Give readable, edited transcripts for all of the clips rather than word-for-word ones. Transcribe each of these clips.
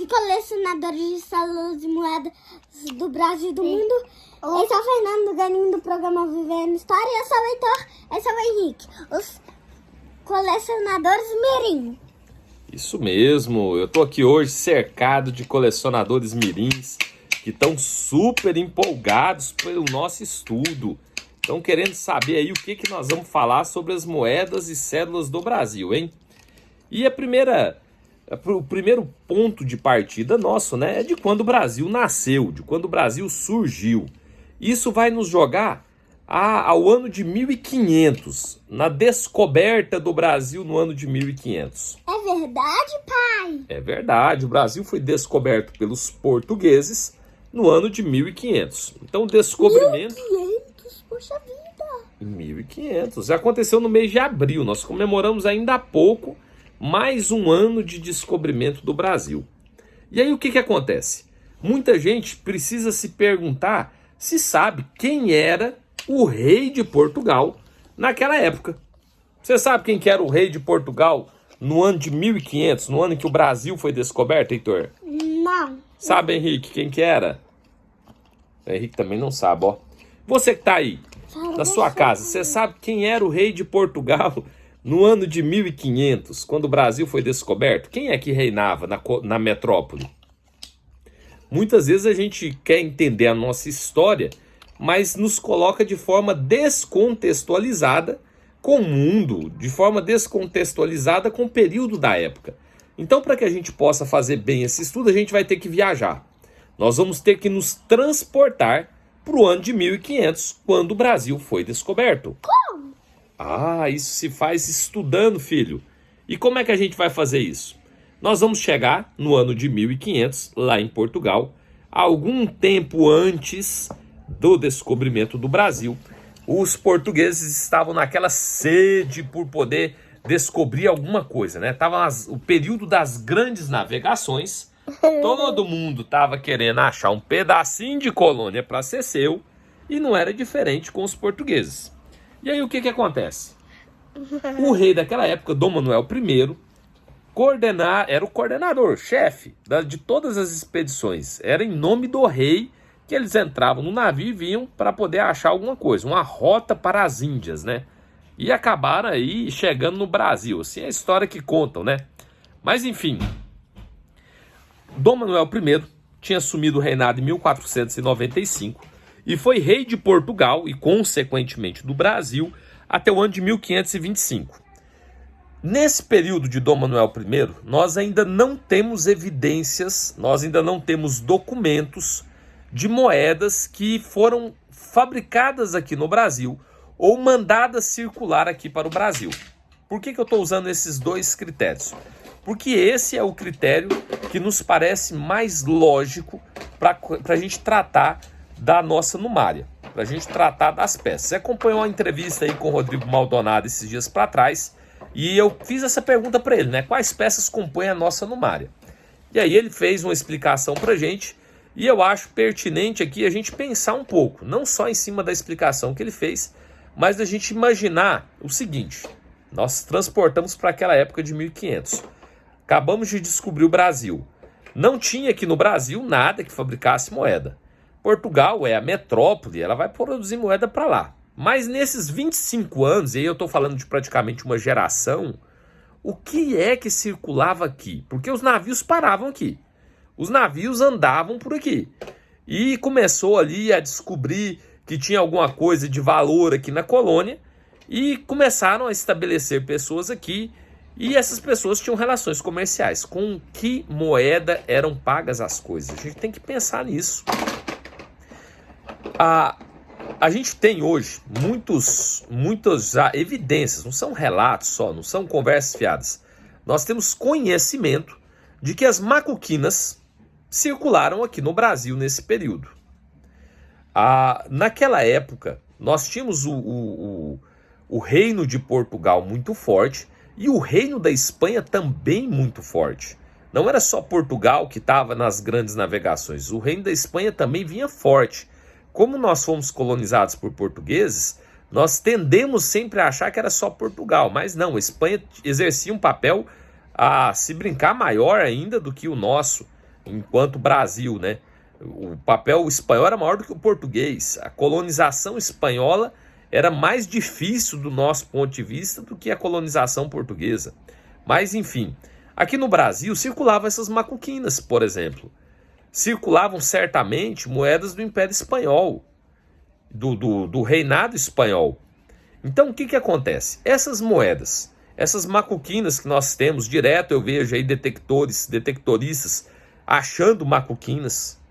salve, colecionadores de células e moedas do Brasil e do mundo. Esse é o Fernando Ganinho do programa Vivendo História. Eu sou o Heitor, esse é o Henrique, os colecionadores mirim. Isso mesmo, eu tô aqui hoje cercado de colecionadores mirins que estão super empolgados pelo nosso estudo. Estão querendo saber aí o que nós vamos falar sobre as moedas e cédulas do Brasil, hein? E o primeiro ponto de partida nosso, né, é de quando o Brasil nasceu, de quando o Brasil surgiu. Isso vai nos jogar ao ano de 1500, na descoberta do Brasil no ano de 1500. É verdade, pai? É verdade, o Brasil foi descoberto pelos portugueses no ano de 1500. Então o descobrimento... 1500, poxa vida! Em 1500, aconteceu no mês de abril, nós comemoramos ainda há pouco mais um ano de descobrimento do Brasil. E aí o que acontece? Muita gente precisa se perguntar se sabe quem era o rei de Portugal naquela época. Você sabe quem que era o rei de Portugal no ano de 1500, no ano em que o Brasil foi descoberto, Heitor? Não. Sabe, Henrique, quem que era? O Henrique também não sabe, ó. Você que tá aí, na sua casa, você sabe quem era o rei de Portugal no ano de 1500, quando o Brasil foi descoberto? Quem é que reinava na metrópole? Muitas vezes a gente quer entender a nossa história, mas nos coloca de forma descontextualizada com o mundo, de forma descontextualizada com o período da época. Então, para que a gente possa fazer bem esse estudo, a gente vai ter que viajar. Nós vamos ter que nos transportar para o ano de 1500, quando o Brasil foi descoberto. Como? Ah, isso se faz estudando, filho. E como é que a gente vai fazer isso? Nós vamos chegar no ano de 1500, lá em Portugal, algum tempo antes do descobrimento do Brasil. Os portugueses estavam naquela sede por poder descobrir alguma coisa, né? Tava o período das grandes navegações. Todo mundo estava querendo achar um pedacinho de colônia para ser seu, e não era diferente com os portugueses. E aí o que acontece? O rei daquela época, Dom Manuel I, era o coordenador, chefe de todas as expedições. Era em nome do rei que eles entravam no navio e vinham para poder achar alguma coisa, uma rota para as Índias, né? E acabaram aí chegando no Brasil. Assim é a história que contam, né? Mas enfim, Dom Manuel I tinha assumido o reinado em 1495 e foi rei de Portugal e, consequentemente, do Brasil até o ano de 1525. Nesse período de Dom Manuel I, nós ainda não temos evidências, nós ainda não temos documentos de moedas que foram fabricadas aqui no Brasil ou mandadas circular aqui para o Brasil. Por que eu estou usando esses dois critérios? Porque esse é o critério que nos parece mais lógico para a gente tratar da nossa numária, para a gente tratar das peças. Você acompanhou uma entrevista aí com o Rodrigo Maldonado esses dias para trás, e eu fiz essa pergunta para ele, né? Quais peças compõem a nossa numária? E aí ele fez uma explicação para a gente, e eu acho pertinente aqui a gente pensar um pouco, não só em cima da explicação que ele fez, mas da gente imaginar o seguinte: nós transportamos para aquela época de 1500. Acabamos de descobrir o Brasil. Não tinha aqui no Brasil nada que fabricasse moeda. Portugal é a metrópole, ela vai produzir moeda para lá. Mas nesses 25 anos, e aí eu estou falando de praticamente uma geração, o que é que circulava aqui? Porque os navios paravam aqui. Os navios andavam por aqui. E começou ali a descobrir que tinha alguma coisa de valor aqui na colônia, e começaram a estabelecer pessoas aqui, e essas pessoas tinham relações comerciais. Com que moeda eram pagas as coisas? A gente tem que pensar nisso. A gente tem hoje muitas evidências, não são relatos só, não são conversas fiadas. Nós temos conhecimento de que as macuquinas circularam aqui no Brasil nesse período. Naquela época, nós tínhamos o reino de Portugal muito forte e o reino da Espanha também muito forte. Não era só Portugal que estava nas grandes navegações, o reino da Espanha também vinha forte. Como nós fomos colonizados por portugueses, nós tendemos sempre a achar que era só Portugal, mas não, a Espanha exercia um papel, se brincar, maior ainda do que o nosso enquanto Brasil, né? O papel espanhol era maior do que o português. A colonização espanhola era mais difícil do nosso ponto de vista do que a colonização portuguesa. Mas, enfim, aqui no Brasil circulavam essas macuquinas, por exemplo. Circulavam certamente moedas do Império Espanhol, do reinado espanhol. Então, o que acontece? Essas moedas, essas macuquinas que nós temos, direto eu vejo aí detectoristas achando macuquinas.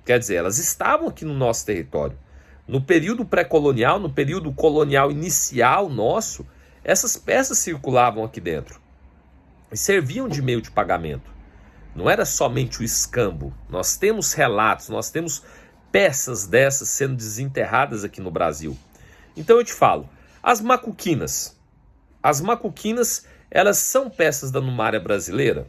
Quer dizer, elas estavam aqui no nosso território. No período pré-colonial, no período colonial inicial nosso, essas peças circulavam aqui dentro e serviam de meio de pagamento. Não era somente o escambo. Nós temos relatos, nós temos peças dessas sendo desenterradas aqui no Brasil. Então eu te falo, as macuquinas, elas são peças da Numária brasileira?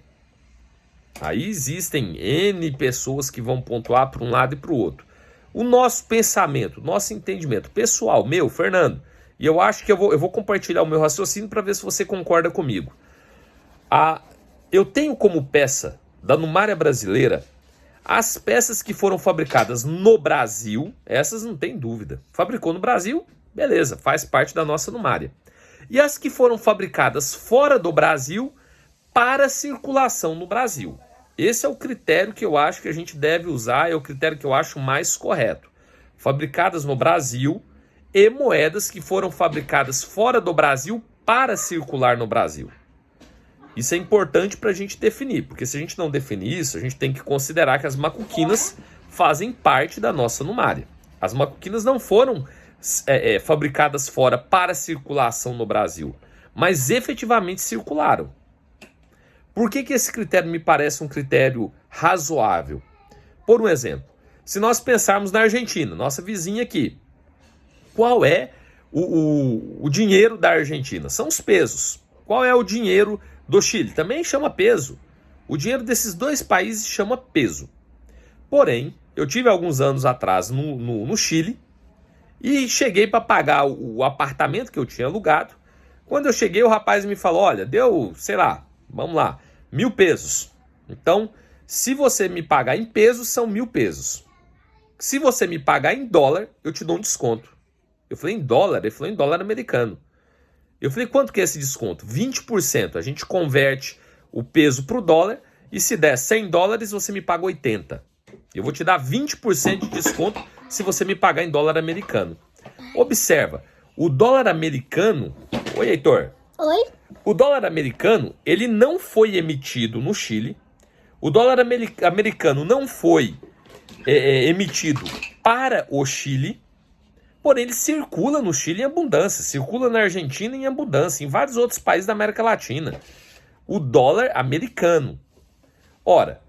Aí existem N pessoas que vão pontuar para um lado e para o outro. O nosso pensamento, nosso entendimento pessoal, meu, Fernando, e eu acho que eu vou compartilhar o meu raciocínio para ver se você concorda comigo. Eu tenho como peça da Numária brasileira as peças que foram fabricadas no Brasil, essas não tem dúvida. Fabricou no Brasil, beleza, faz parte da nossa Numária. E as que foram fabricadas fora do Brasil para circulação no Brasil. Esse é o critério que eu acho que a gente deve usar, é o critério que eu acho mais correto. Fabricadas no Brasil e moedas que foram fabricadas fora do Brasil para circular no Brasil. Isso é importante para a gente definir, porque se a gente não definir isso, a gente tem que considerar que as macuquinas fazem parte da nossa Numária. As macuquinas não foram fabricadas fora para circulação no Brasil, mas efetivamente circularam. Por que esse critério me parece um critério razoável? Por um exemplo, se nós pensarmos na Argentina, nossa vizinha aqui, qual é o dinheiro da Argentina? São os pesos. Qual é o dinheiro do Chile? Também chama peso. O dinheiro desses dois países chama peso. Porém, eu tive alguns anos atrás no Chile e cheguei para pagar o apartamento que eu tinha alugado. Quando eu cheguei, o rapaz me falou, olha, deu, sei lá, vamos lá, 1.000 pesos. Então, se você me pagar em pesos, são 1.000 pesos. Se você me pagar em dólar, eu te dou um desconto. Eu falei, em dólar? Ele falou, em dólar americano. Eu falei, quanto que é esse desconto? 20%. A gente converte o peso para o dólar e se der 100 dólares, você me paga 80. Eu vou te dar 20% de desconto se você me pagar em dólar americano. Observa, o dólar americano... Oi, Heitor. Oi? O dólar americano, ele não foi emitido no Chile. O dólar americano não foi emitido para o Chile. Porém, ele circula no Chile em abundância, circula na Argentina em abundância, em vários outros países da América Latina. O dólar americano. Ora,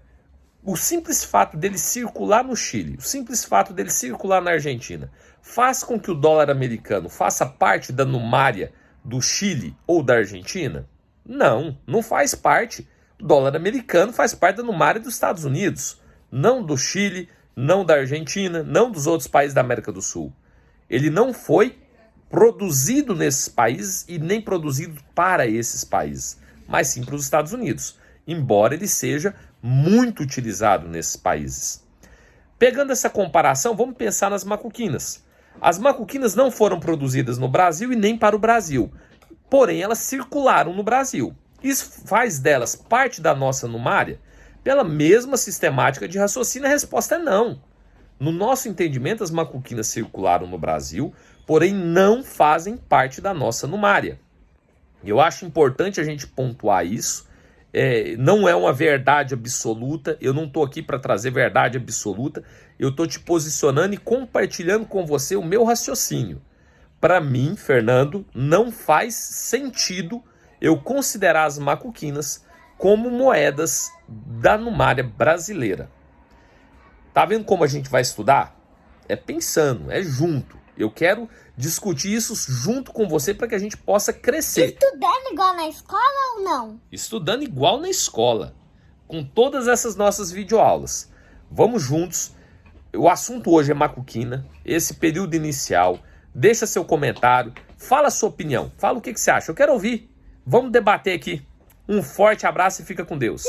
o simples fato dele circular no Chile, o simples fato dele circular na Argentina, faz com que o dólar americano faça parte da Numária do Chile ou da Argentina? Não, não faz parte. O dólar americano faz parte da Numária dos Estados Unidos, não do Chile, não da Argentina, não dos outros países da América do Sul. Ele não foi produzido nesses países e nem produzido para esses países, mas sim para os Estados Unidos, embora ele seja muito utilizado nesses países. Pegando essa comparação, vamos pensar nas macuquinas. As macuquinas não foram produzidas no Brasil e nem para o Brasil, porém elas circularam no Brasil. Isso faz delas parte da nossa Numária? Pela mesma sistemática de raciocínio, a resposta é não. No nosso entendimento, as macuquinas circularam no Brasil, porém não fazem parte da nossa Numária. Eu acho importante a gente pontuar isso. Não é uma verdade absoluta, eu não estou aqui para trazer verdade absoluta, eu estou te posicionando e compartilhando com você o meu raciocínio. Para mim, Fernando, não faz sentido eu considerar as macuquinas como moedas da Numária brasileira. Tá vendo como a gente vai estudar? É pensando, é junto. Eu quero discutir isso junto com você para que a gente possa crescer. Estudando igual na escola ou não? Estudando igual na escola, com todas essas nossas videoaulas. Vamos juntos. O assunto hoje é macuquina, esse período inicial. Deixa seu comentário, fala a sua opinião, fala o que você acha. Eu quero ouvir. Vamos debater aqui. Um forte abraço e fica com Deus.